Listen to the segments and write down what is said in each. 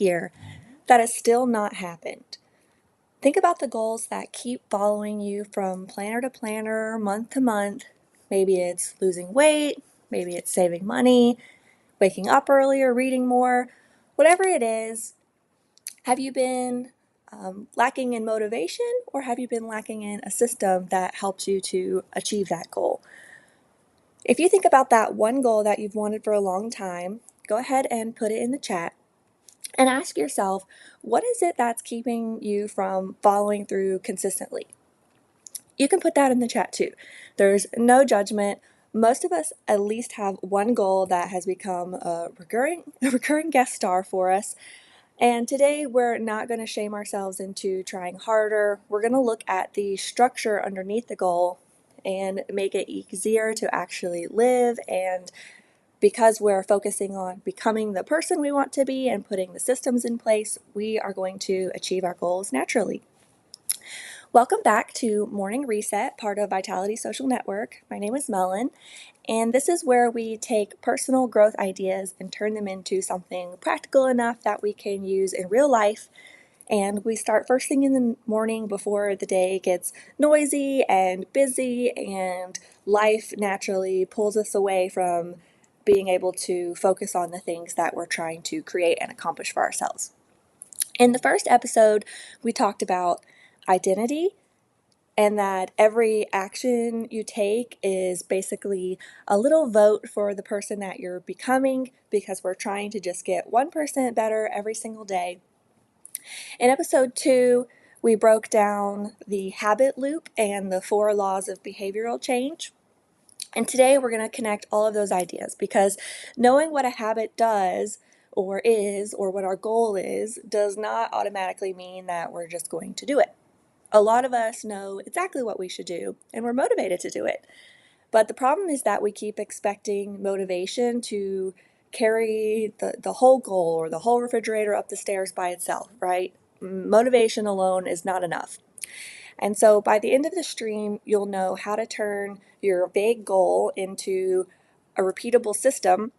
year that has still not happened. Think about the goals that keep following you from planner to planner, month to month. Maybe it's losing weight, maybe it's saving money, waking up earlier, reading more, whatever it is. Have you been lacking in motivation, or have you been lacking in a system that helps you to achieve that goal? If you think about that one goal that you've wanted for a long time, go ahead and put it in the chat and ask yourself, what is it that's keeping you from following through consistently? You can put that in the chat too. There's no judgment. Most of us at least have one goal that has become a recurring guest star for us. And today we're not going to shame ourselves into trying harder. We're going to look at the structure underneath the goal and make it easier to actually live. And because we're focusing on becoming the person we want to be and putting the systems in place, we are going to achieve our goals naturally. Welcome back to Morning Reset, part of Vitality Social Network. My name is Melon, and this is where we take personal growth ideas and turn them into something practical enough that we can use in real life. And we start first thing in the morning before the day gets noisy and busy, and life naturally pulls us away from being able to focus on the things that we're trying to create and accomplish for ourselves. In the first episode, we talked about identity, and that every action you take is basically a little vote for the person that you're becoming, because we're trying to just get 1% better every single day. In episode 2, we broke down the habit loop and the 4 laws of behavioral change. And today we're going to connect all of those ideas, because knowing what a habit does or is, or what our goal is, does not automatically mean that we're just going to do it. A lot of us know exactly what we should do, and we're motivated to do it. But the problem is that we keep expecting motivation to carry the whole goal or the whole refrigerator up the stairs by itself, right? Motivation alone is not enough. And so by the end of the stream, you'll know how to turn your vague goal into a repeatable system,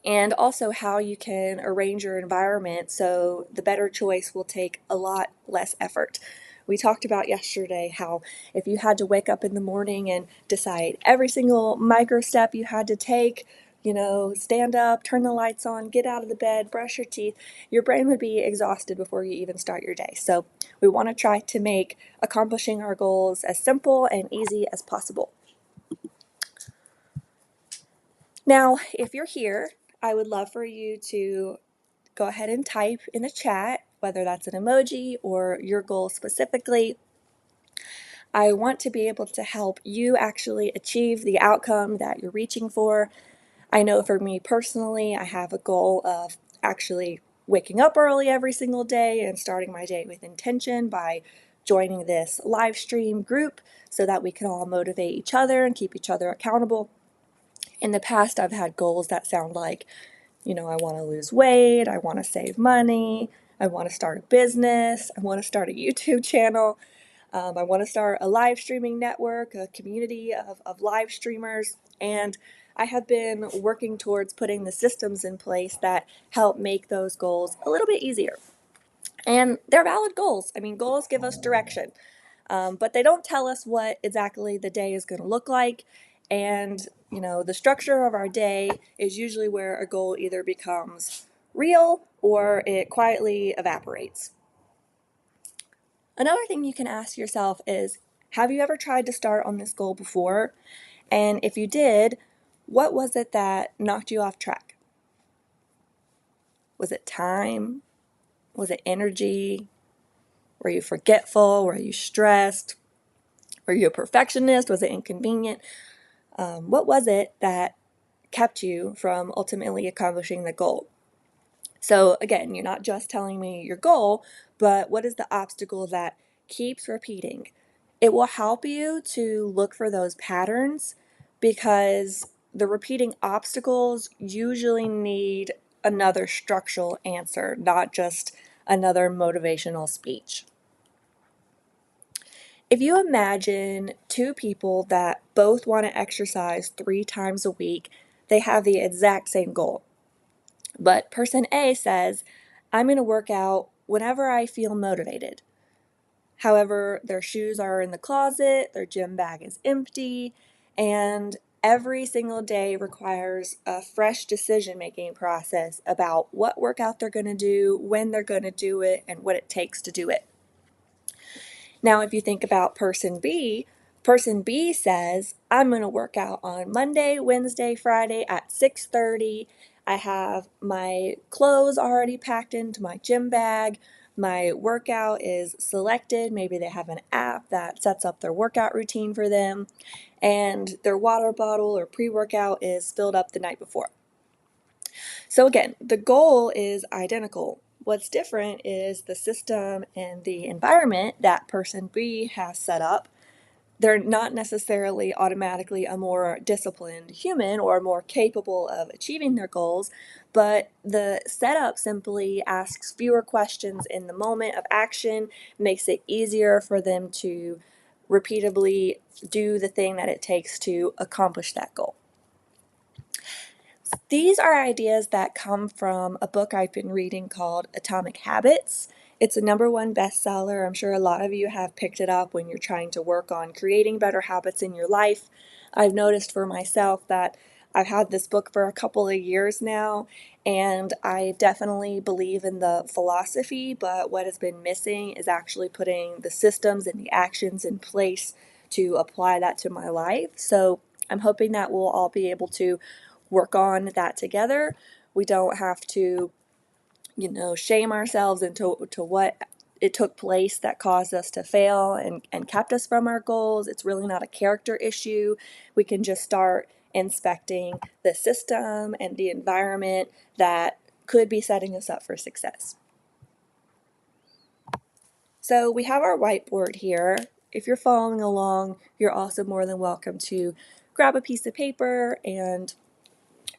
and also how you can arrange your environment so the better choice will take a lot less effort. We talked about yesterday how if you had to wake up in the morning and decide every single micro step you had to take, stand up, turn the lights on, get out of the bed, brush your teeth, your brain would be exhausted before you even start your day. So we want to try to make accomplishing our goals as simple and easy as possible. Now, if you're here, I would love for you to go ahead and type in the chat, whether that's an emoji or your goal specifically. I want to be able to help you actually achieve the outcome that you're reaching for. I know for me personally, I have a goal of actually waking up early every single day and starting my day with intention by joining this live stream group so that we can all motivate each other and keep each other accountable. In the past, I've had goals that sound like, I want to lose weight, I want to save money, I want to start a business, I want to start a YouTube channel, I want to start a live streaming network, a community of live streamers, and I have been working towards putting the systems in place that help make those goals a little bit easier. And they're valid goals. I mean, goals give us direction, but they don't tell us what exactly the day is going to look like. And, the structure of our day is usually where a goal either becomes real or it quietly evaporates. Another thing you can ask yourself is, have you ever tried to start on this goal before? And if you did, what was it that knocked you off track? Was it time? Was it energy? Were you forgetful? Were you stressed? Were you a perfectionist? Was it inconvenient? What was it that kept you from ultimately accomplishing the goal? So again, you're not just telling me your goal, but what is the obstacle that keeps repeating? It will help you to look for those patterns, because the repeating obstacles usually need another structural answer, not just another motivational speech. If you imagine two people that both want to exercise 3 times a week, they have the exact same goal. But person A says, I'm going to work out whenever I feel motivated. However, their shoes are in the closet, their gym bag is empty, and every single day requires a fresh decision-making process about what workout they're going to do, when they're going to do it, and what it takes to do it. Now, if you think about person B says, I'm going to work out on Monday, Wednesday, Friday at 6:30. I have my clothes already packed into my gym bag. My workout is selected. Maybe they have an app that sets up their workout routine for them, and their water bottle or pre-workout is filled up the night before. So again, the goal is identical. What's different is the system and the environment that person B has set up. They're not necessarily automatically a more disciplined human or more capable of achieving their goals, but the setup simply asks fewer questions in the moment of action, makes it easier for them to repeatedly do the thing that it takes to accomplish that goal. These are ideas that come from a book I've been reading called Atomic Habits. It's a #1 bestseller. I'm sure a lot of you have picked it up when you're trying to work on creating better habits in your life. I've noticed for myself that I've had this book for a couple of years now, and I definitely believe in the philosophy, but what has been missing is actually putting the systems and the actions in place to apply that to my life. So I'm hoping that we'll all be able to work on that together. We don't have to, shame ourselves into what it took place that caused us to fail and kept us from our goals. It's really not a character issue. We can just start inspecting the system and the environment that could be setting us up for success. So we have our whiteboard here. If you're following along, you're also more than welcome to grab a piece of paper and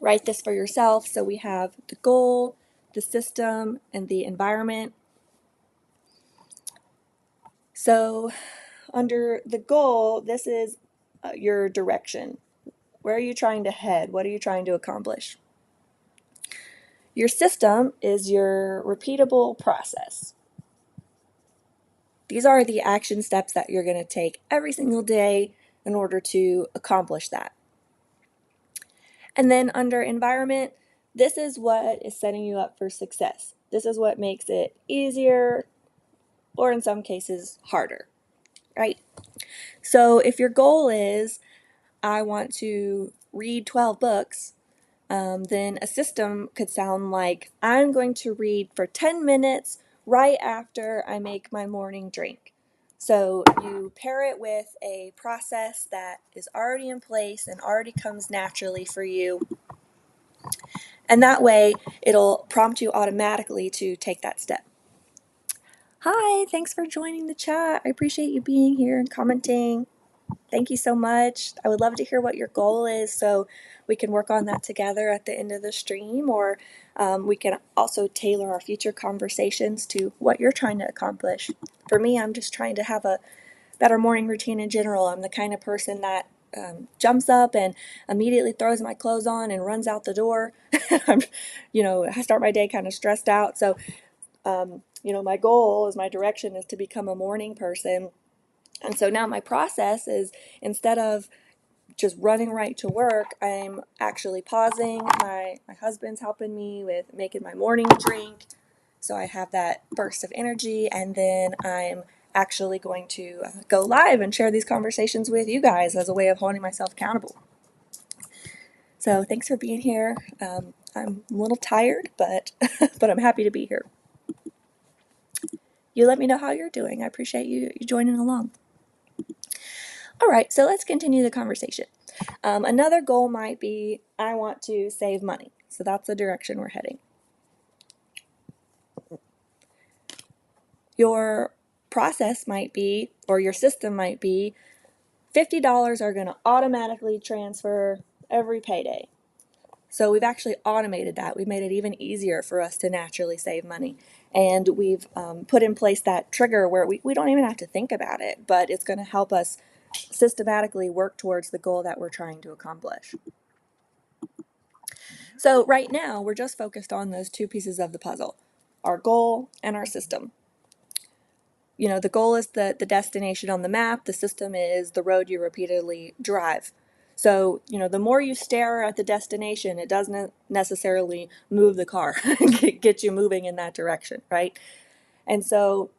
write this for yourself. So we have the goal, the system, and the environment. So under the goal, this is your direction. Where are you trying to head? What are you trying to accomplish? Your system is your repeatable process. These are the action steps that you're going to take every single day in order to accomplish that. And then under environment, this is what is setting you up for success. This is what makes it easier, or in some cases, harder, right? So if your goal is, I want to read 12 books, then a system could sound like, I'm going to read for 10 minutes right after I make my morning drink. So you pair it with a process that is already in place and already comes naturally for you. And that way, it'll prompt you automatically to take that step. Hi, thanks for joining the chat. I appreciate you being here and commenting. Thank you so much. I would love to hear what your goal is so we can work on that together at the end of the stream, or we can also tailor our future conversations to what you're trying to accomplish. For me, I'm just trying to have a better morning routine in general. I'm the kind of person that jumps up and immediately throws my clothes on and runs out the door. I start my day kind of stressed out. So, my goal is, my direction is to become a morning person. And so now my process is, instead of just running right to work, I'm actually pausing. My husband's helping me with making my morning drink, so I have that burst of energy, and then I'm actually going to go live and share these conversations with you guys as a way of holding myself accountable. So thanks for being here. I'm a little tired, but I'm happy to be here. You let me know how you're doing. I appreciate you joining along. All right, so let's continue the conversation. Another goal might be, I want to save money. So that's the direction we're heading. Your process might be, or your system might be, $50 are going to automatically transfer every payday. So we've actually automated that. We've made it even easier for us to naturally save money. And we've put in place that trigger where we don't even have to think about it, but it's going to help us systematically work towards the goal that we're trying to accomplish. So right now, we're just focused on those two pieces of the puzzle. our goal, and our system. The goal is the destination on the map. The system is the road you repeatedly drive. So, the more you stare at the destination, it doesn't necessarily move the car, get you moving in that direction, right? And so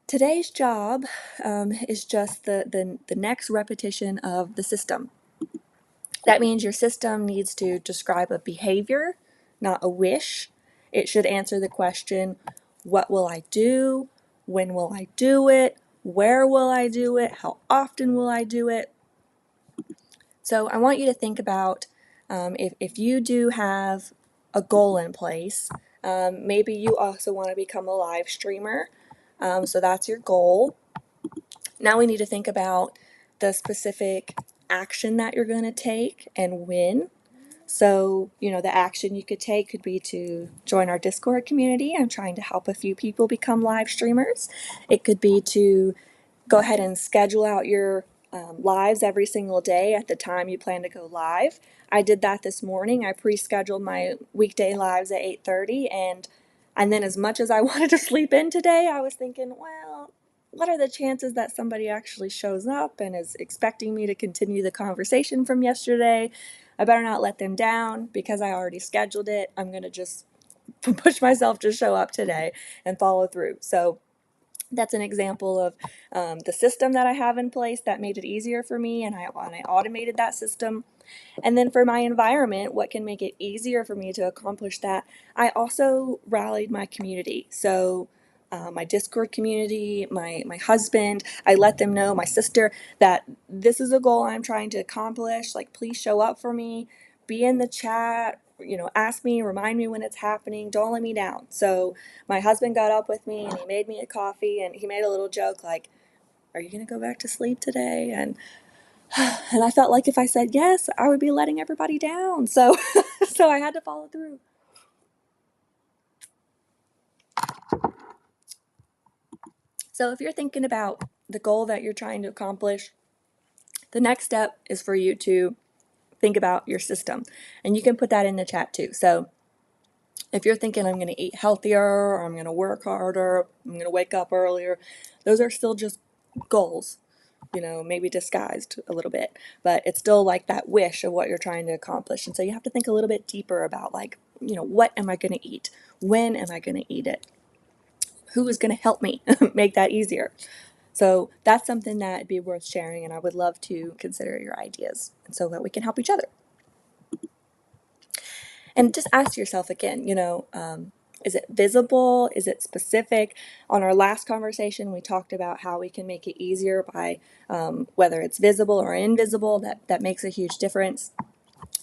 today's job is just the next repetition of the system. That means your system needs to describe a behavior, not a wish. It should answer the question, what will I do? When will I do it? Where will I do it? How often will I do it? So I want you to think about if you do have a goal in place, maybe you also want to become a live streamer. So that's your goal. Now we need to think about the specific action that you're going to take and when. So, the action you could take could be to join our Discord community. I'm trying to help a few people become live streamers. It could be to go ahead and schedule out your lives every single day at the time you plan to go live. I did that this morning. I pre-scheduled my weekday lives at 8:30, and then as much as I wanted to sleep in today, I was thinking, well, what are the chances that somebody actually shows up and is expecting me to continue the conversation from yesterday? I better not let them down because I already scheduled it. I'm going to just push myself to show up today and follow through. So that's an example of the system that I have in place that made it easier for me, and I automated that system. And then for my environment, what can make it easier for me to accomplish that? I also rallied my community. So my Discord community, my husband, I let them know, my sister, that this is a goal I'm trying to accomplish. Like, please show up for me, be in the chat, ask me, remind me when it's happening, don't let me down. So my husband got up with me and he made me a coffee and he made a little joke like, are you going to go back to sleep today? And I felt like if I said yes, I would be letting everybody down. So so I had to follow through. So if you're thinking about the goal that you're trying to accomplish, the next step is for you to think about your system. And you can put that in the chat too. So if you're thinking I'm going to eat healthier, or I'm going to work harder, I'm going to wake up earlier, those are still just goals, maybe disguised a little bit, but it's still like that wish of what you're trying to accomplish. And so you have to think a little bit deeper about like, what am I going to eat? When am I going to eat it? Who is going to help me make that easier? So that's something that'd be worth sharing, and I would love to consider your ideas and so that we can help each other. And just ask yourself again, is it visible? Is it specific? On our last conversation, we talked about how we can make it easier by whether it's visible or invisible. That makes a huge difference.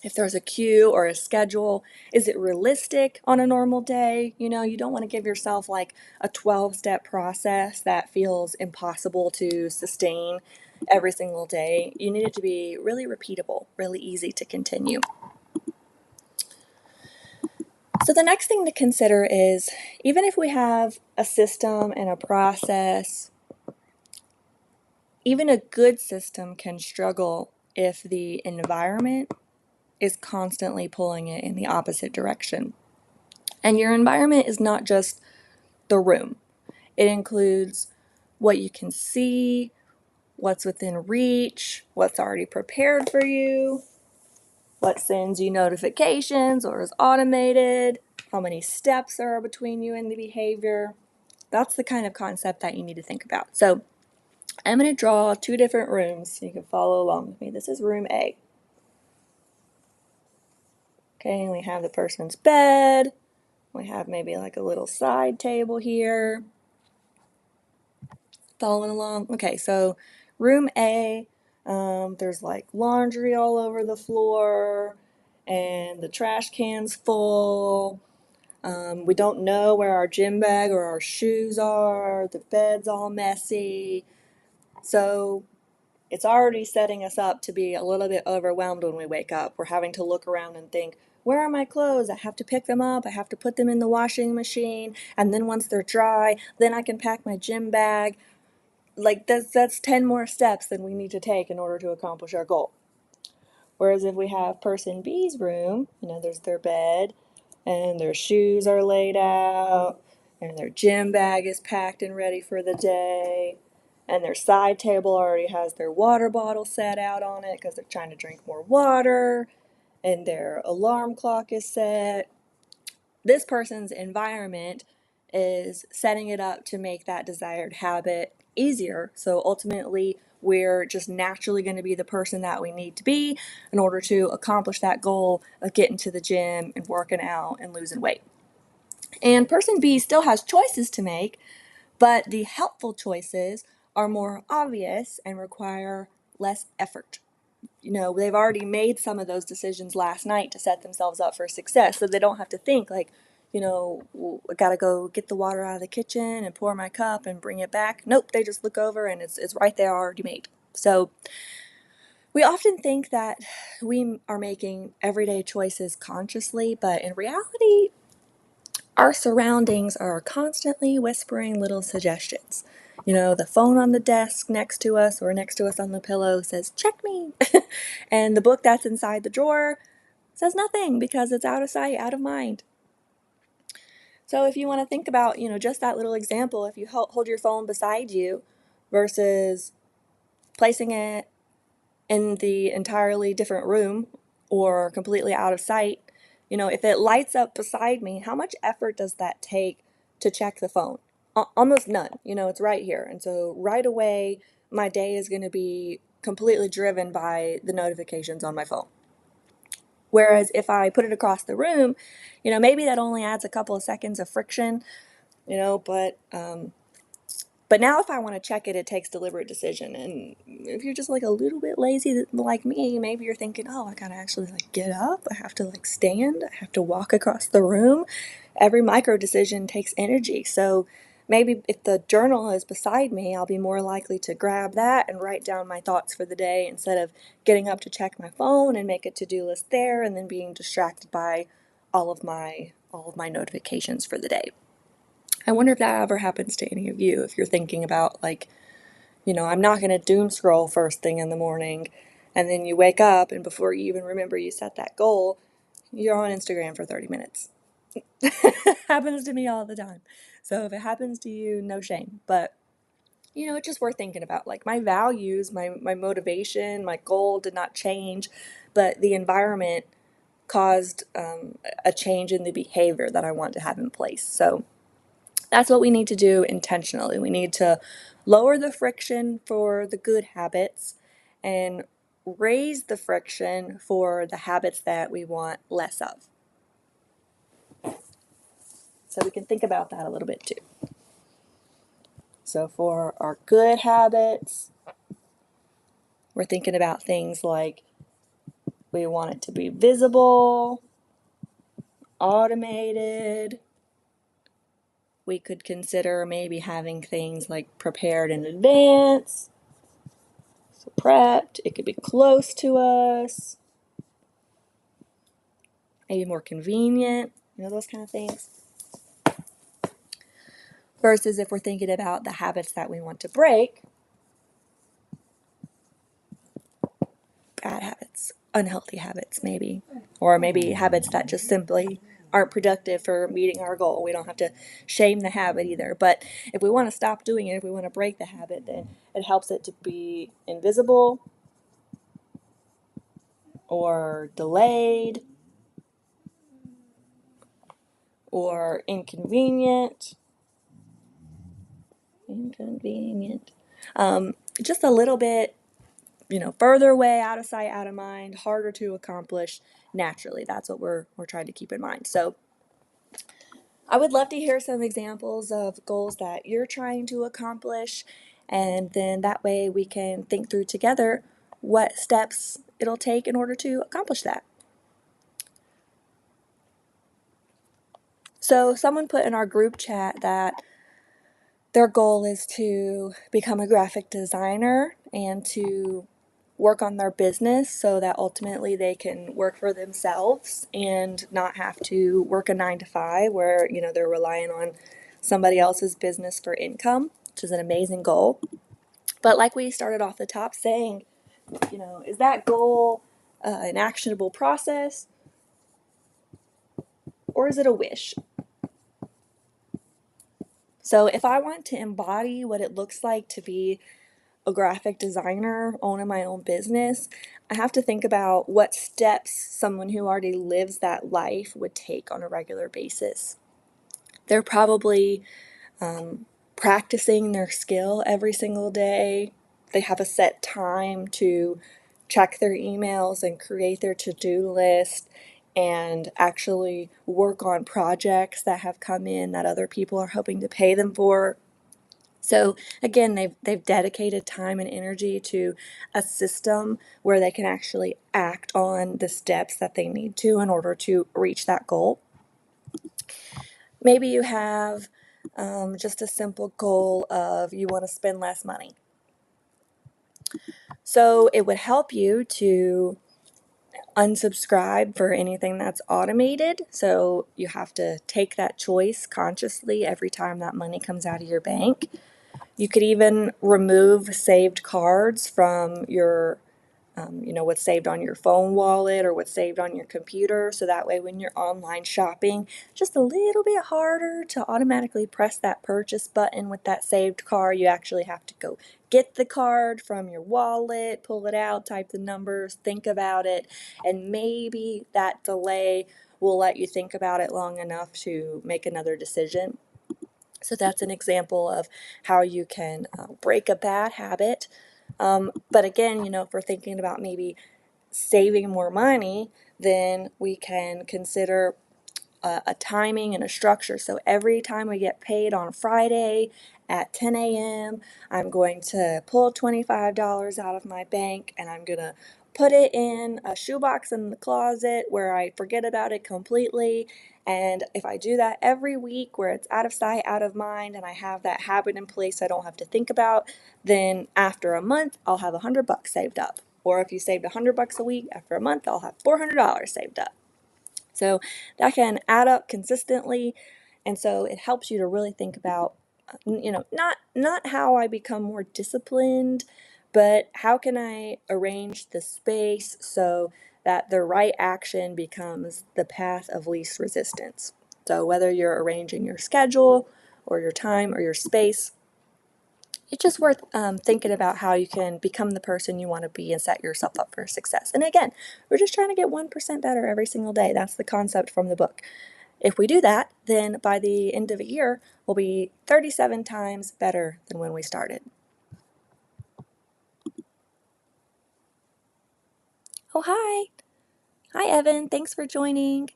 If there's a cue or a schedule, is it realistic on a normal day? You don't want to give yourself like a 12-step process that feels impossible to sustain every single day. You need it to be really repeatable, really easy to continue. So the next thing to consider is, even if we have a system and a process, even a good system can struggle if the environment is constantly pulling it in the opposite direction. And your environment is not just the room. It includes what you can see, what's within reach, what's already prepared for you, what sends you notifications or is automated, how many steps are between you and the behavior. That's the kind of concept that you need to think about. So I'm going to draw two different rooms so you can follow along with me. This is room A. Okay, we have the person's bed. We have maybe like a little side table here. Following along? Okay, so room A, there's like laundry all over the floor and the trash can's full. We don't know where our gym bag or our shoes are. The bed's all messy. So it's already setting us up to be a little bit overwhelmed when we wake up. We're having to look around and think, where are my clothes? I have to pick them up. I have to put them in the washing machine. And then once they're dry, then I can pack my gym bag. Like that's 10 more steps than we need to take in order to accomplish our goal. Whereas if we have person B's room, there's their bed, and their shoes are laid out, and their gym bag is packed and ready for the day, and their side table already has their water bottle set out on it because they're trying to drink more water, and their alarm clock is set. This person's environment is setting it up to make that desired habit easier. So ultimately, we're just naturally going to be the person that we need to be in order to accomplish that goal of getting to the gym and working out and losing weight. And person B still has choices to make, but the helpful choices are more obvious and require less effort. They've already made some of those decisions last night to set themselves up for success, so they don't have to think like, I gotta go get the water out of the kitchen and pour my cup and bring it back. Nope, they just look over and it's right there already made. So we often think that we are making everyday choices consciously, but in reality, our surroundings are constantly whispering little suggestions. The phone on the desk next to us or next to us on the pillow says, check me. And the book that's inside the drawer says nothing because it's out of sight, out of mind. So if you want to think about, just that little example, if you hold your phone beside you versus placing it in the entirely different room or completely out of sight, if it lights up beside me, how much effort does that take to check the phone? Almost none. It's right here. And so right away, my day is going to be completely driven by the notifications on my phone. Whereas if I put it across the room, maybe that only adds a couple of seconds of friction, but now if I want to check it, it takes deliberate decision. And if you're just like a little bit lazy like me, maybe you're thinking, oh, I gotta actually get up. I have to stand. I have to walk across the room. Every micro decision takes energy. So maybe if the journal is beside me, I'll be more likely to grab that and write down my thoughts for the day instead of getting up to check my phone and make a to-do list there and then being distracted by all of my notifications for the day. I wonder if that ever happens to any of you, if you're thinking about I'm not going to doom scroll first thing in the morning, and then you wake up and before you even remember you set that goal, you're on Instagram for 30 minutes. Happens to me all the time. So if it happens to you, no shame. But it's just worth thinking about. Like my values, my motivation, my goal did not change, but the environment caused a change in the behavior that I want to have in place. So that's what we need to do intentionally. We need to lower the friction for the good habits and raise the friction for the habits that we want less of. So we can think about that a little bit too. So for our good habits, we're thinking about things like we want it to be visible, automated. We could consider maybe having things like prepared in advance, so prepped. It could be close to us, maybe more convenient, those kind of things. Versus if we're thinking about the habits that we want to break, bad habits, unhealthy habits maybe, or maybe habits that just simply aren't productive for meeting our goal. We don't have to shame the habit either. But if we want to stop doing it, if we want to break the habit, then it helps it to be invisible or delayed or inconvenient. Just a little bit further away, out of sight, out of mind, harder to accomplish naturally. That's what we're trying to keep in mind. So I would love to hear some examples of goals that you're trying to accomplish, and then that way we can think through together what steps it'll take in order to accomplish that. So someone put in our group chat that their goal is to become a graphic designer and to work on their business so that ultimately they can work for themselves and not have to work a 9 to 5 where they're relying on somebody else's business for income, which is an amazing goal. But like we started off the top saying, is that goal an actionable process, or is it a wish? So if I want to embody what it looks like to be a graphic designer owning my own business, I have to think about what steps someone who already lives that life would take on a regular basis. They're probably practicing their skill every single day. They have a set time to check their emails and create their to-do list and actually work on projects that have come in that other people are hoping to pay them for. So again, they've dedicated time and energy to a system where they can actually act on the steps that they need to in order to reach that goal. Maybe you have just a simple goal of you want to spend less money. So it would help you to unsubscribe for anything that's automated. So you have to take that choice consciously every time that money comes out of your bank. You could even remove saved cards from your what's saved on your phone wallet or what's saved on your computer. So that way, when you're online shopping, just a little bit harder to automatically press that purchase button with that saved card. You actually have to go get the card from your wallet, pull it out, type the numbers, think about it, and maybe that delay will let you think about it long enough to make another decision. So that's an example of how you can break a bad habit. But again, if we're thinking about maybe saving more money, then we can consider a timing and a structure. So every time we get paid on Friday at 10 a.m., I'm going to pull $25 out of my bank and I'm going to put it in a shoebox in the closet where I forget about it completely. And if I do that every week where it's out of sight, out of mind, and I have that habit in place I don't have to think about, then after a month, I'll have $100 saved up. Or if you saved $100 a week, after a month, I'll have $400 saved up. So that can add up consistently, and so it helps you to really think about, not how I become more disciplined, but how can I arrange the space so that the right action becomes the path of least resistance. So whether you're arranging your schedule or your time or your space, it's just worth thinking about how you can become the person you want to be and set yourself up for success. And again, we're just trying to get 1% better every single day. That's the concept from the book. If we do that, then by the end of a year, we'll be 37 times better than when we started. Oh, hi. Hi, Evan. Thanks for joining.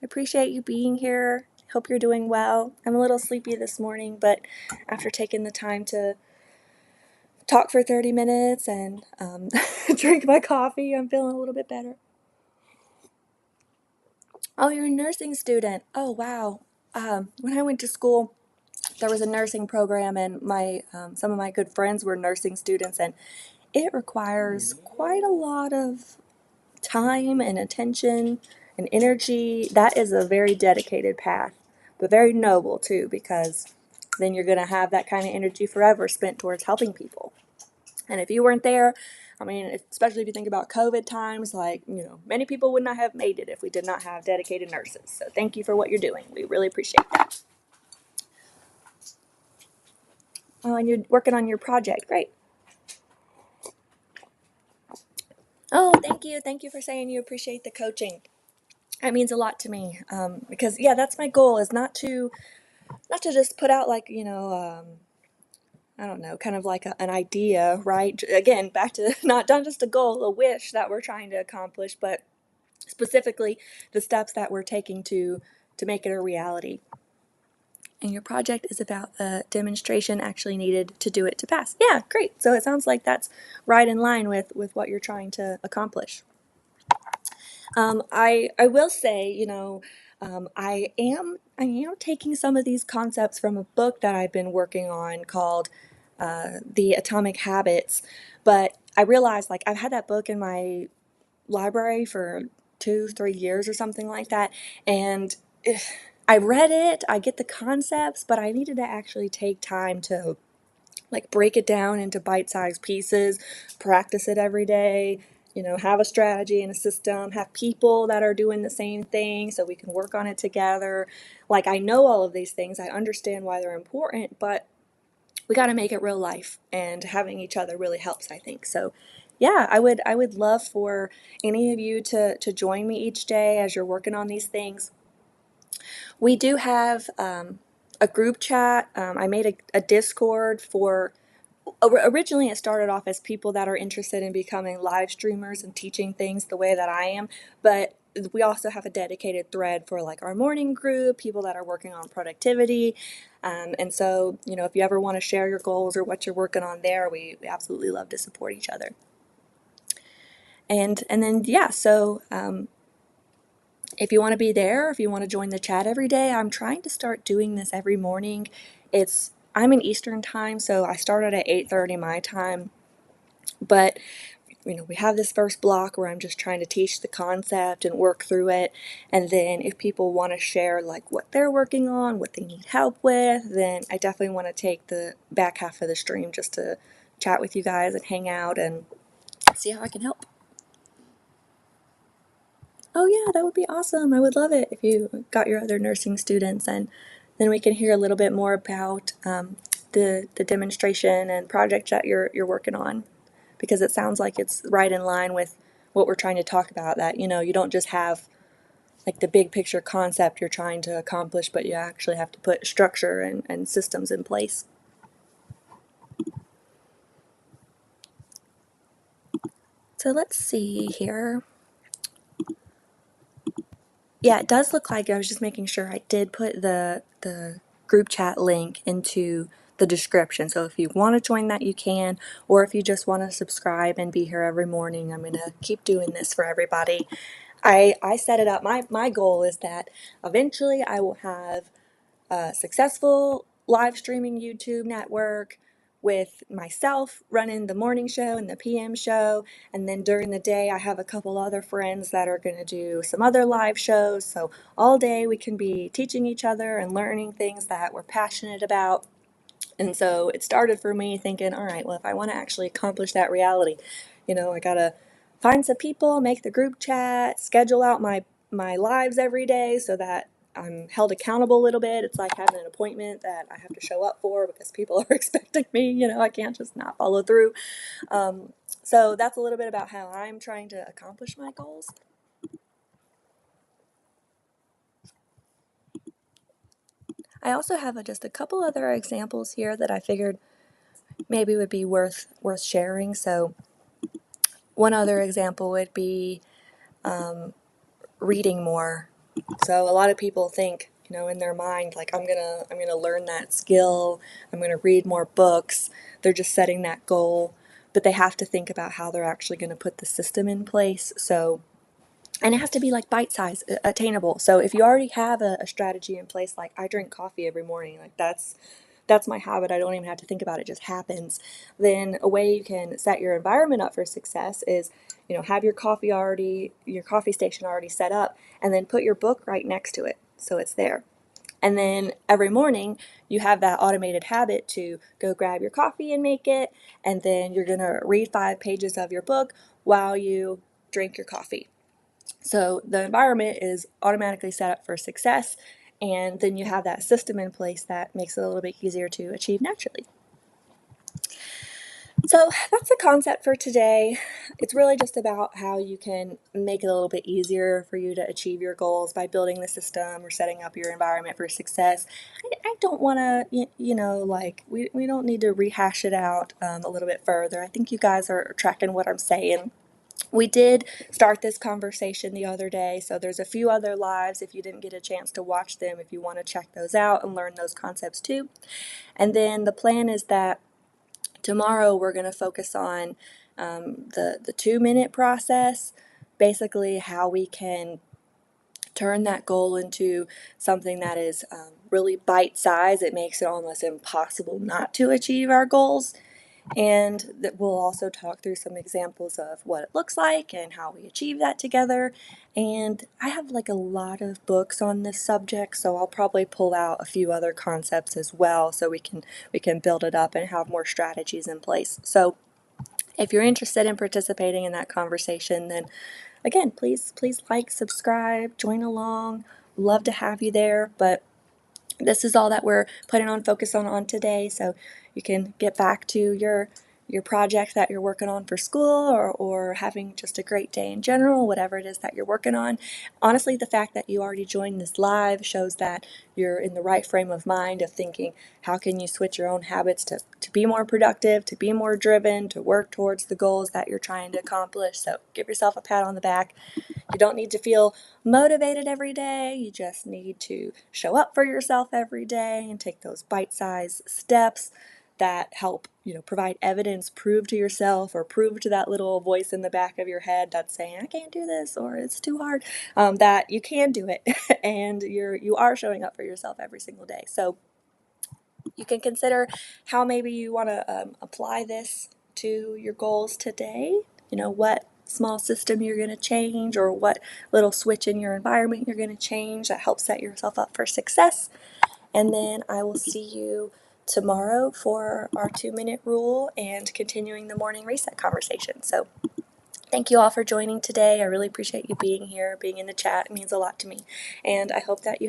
I appreciate you being here. Hope you're doing well. I'm a little sleepy this morning, but after taking the time to talk for 30 minutes and drink my coffee, I'm feeling a little bit better. Oh, you're a nursing student. Oh, wow. When I went to school, there was a nursing program, and some of my good friends were nursing students, and it requires quite a lot of time and attention and energy. That is a very dedicated path, but very noble too, because then you're going to have that kind of energy forever spent towards helping people. And if you weren't there, especially if you think about COVID times, many people would not have made it if we did not have dedicated nurses. So thank you for what you're doing. We really appreciate that. Oh, and you're working on your project. Great. Oh, thank you. Thank you for saying you appreciate the coaching. That means a lot to me, because that's my goal, is not to just put out I don't know, kind of like an idea, right? Again, back to not just a goal, a wish that we're trying to accomplish, but specifically the steps that we're taking to make it a reality. And your project is about the demonstration actually needed to do it to pass. Yeah, great. So it sounds like that's right in line with what you're trying to accomplish. I will say, I am taking some of these concepts from a book that I've been working on called The Atomic Habits, but I realized I've had that book in my library for 2-3 years or something like that, and I read it, I get the concepts, but I needed to actually take time to break it down into bite-sized pieces, practice it every day, have a strategy and a system, have people that are doing the same thing so we can work on it together. Like, I know all of these things, I understand why they're important, but we got to make it real life, and having each other really helps, I think. So yeah, I would love for any of you to join me each day as you're working on these things. We do have a group chat. I made a Discord for. Originally, it started off as people that are interested in becoming live streamers and teaching things the way that I am, but we also have a dedicated thread for like our morning group, people that are working on productivity. And so, if you ever want to share your goals or what you're working on there, we absolutely love to support each other. And then, yeah, so if you want to be there, if you want to join the chat every day, I'm trying to start doing this every morning. I'm in Eastern time, so I started at 8:30 my time. But we have this first block where I'm just trying to teach the concept and work through it. And then if people want to share like what they're working on, what they need help with, then I definitely want to take the back half of the stream just to chat with you guys and hang out and see how I can help. Oh yeah, that would be awesome. I would love it if you got your other nursing students, and then we can hear a little bit more about the demonstration and project that you're working on, because it sounds like it's right in line with what we're trying to talk about. That you don't just have like the big picture concept you're trying to accomplish, but you actually have to put structure and systems in place. So let's see here. Yeah, it does look like, I was just making sure I did put the group chat link into the description. So if you want to join that, you can, or if you just want to subscribe and be here every morning, I'm going to keep doing this for everybody. I set it up. My goal is that eventually I will have a successful live streaming YouTube network with myself running the morning show and the PM show. And then during the day, I have a couple other friends that are going to do some other live shows. So all day we can be teaching each other and learning things that we're passionate about. And so it started for me thinking, all right, well, if I want to actually accomplish that reality, I got to find some people, make the group chat, schedule out my lives every day so that I'm held accountable a little bit. It's like having an appointment that I have to show up for because people are expecting me. I can't just not follow through. So that's a little bit about how I'm trying to accomplish my goals. I also have just a couple other examples here that I figured maybe would be worth sharing. So one other example would be reading more. So a lot of people think, in their mind, like I'm gonna learn that skill. I'm gonna read more books. They're just setting that goal, but they have to think about how they're actually going to put the system in place. So, and it has to be like bite size, attainable. So if you already have a strategy in place, like I drink coffee every morning, like that's my habit. I don't even have to think about it, it just happens. Then a way you can set your environment up for success is, have your coffee station already set up, and then put your book right next to it so it's there. And then every morning you have that automated habit to go grab your coffee and make it, and then you're going to read 5 pages of your book while you drink your coffee. So the environment is automatically set up for success, and then you have that system in place that makes it a little bit easier to achieve naturally. So that's the concept for today. It's really just about how you can make it a little bit easier for you to achieve your goals by building the system or setting up your environment for success. I don't want to, we don't need to rehash it out a little bit further. I think you guys are tracking what I'm saying. We did start this conversation the other day, so there's a few other lives if you didn't get a chance to watch them, if you want to check those out and learn those concepts too. And then the plan is that tomorrow we're going to focus on the 2-minute process, basically how we can turn that goal into something that is really bite-sized. It makes it almost impossible not to achieve our goals. And that we'll also talk through some examples of what it looks like and how we achieve that together. And I have like a lot of books on this subject, so I'll probably pull out a few other concepts as well so we can build it up and have more strategies in place. So If you're interested in participating in that conversation, then again, please like, subscribe, join along. Love to have you there. But this is all that we're putting on focus on today, so you can get back to your project that you're working on for school, or having just a great day in general, whatever it is that you're working on. Honestly, the fact that you already joined this live shows that you're in the right frame of mind of thinking, how can you switch your own habits to be more productive, to be more driven, to work towards the goals that you're trying to accomplish. So give yourself a pat on the back. You don't need to feel motivated every day. You just need to show up for yourself every day and take those bite-sized steps that help, provide evidence, prove to yourself or prove to that little voice in the back of your head that's saying, I can't do this or it's too hard, that you can do it and you are showing up for yourself every single day. So you can consider how maybe you want to apply this to your goals today. What small system you're going to change, or what little switch in your environment you're going to change that helps set yourself up for success. And then I will see you tomorrow for our 2-minute rule and continuing the morning reset conversation. So thank you all for joining today. I really appreciate you being here, being in the chat. It means a lot to me. And I hope that you